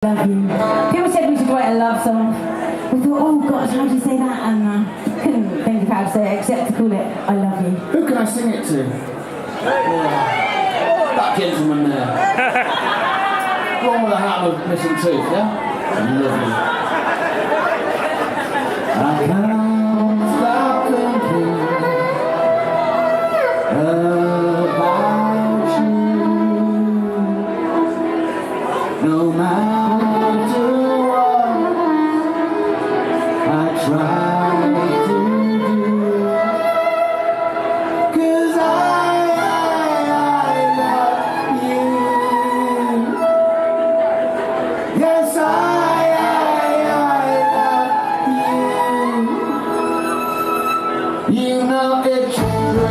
Love you. People said we should write a love song. We thought, oh gosh, how do you say that? And couldn't think of how to say it except to call it I love you. Who can I sing it to? That gentleman there. One with a hat of missing tooth, yeah? Lovely. I can't stop thinking about you. No matter what I try to do, 'cause I love you. Yes, I love you. You know it's true.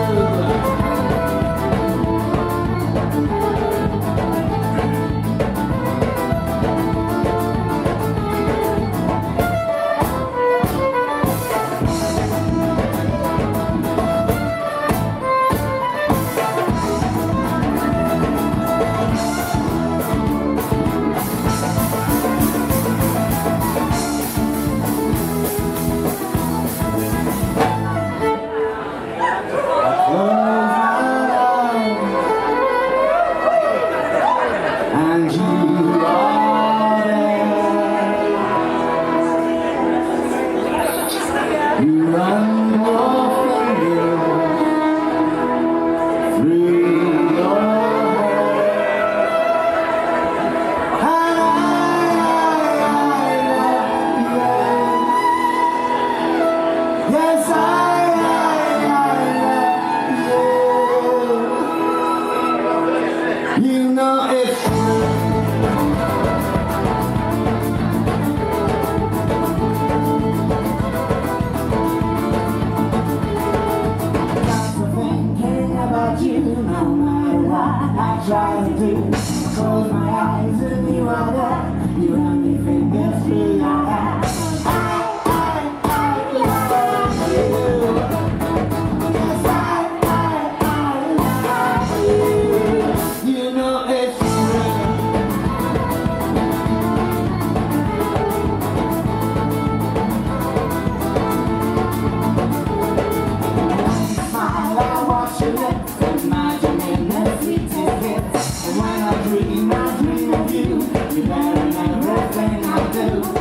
And you are there. You run your fingers through your hair, and I love you. Yes, I love you. You know it's true. You, no matter what I try to do, close my eyes and you are there. You run your fingers through your hair. I love you. Yes, I love you. You know it's true. Smile, I watch your lips. Imagining the sweetest hits. And when I dream of you. You better know everything I do.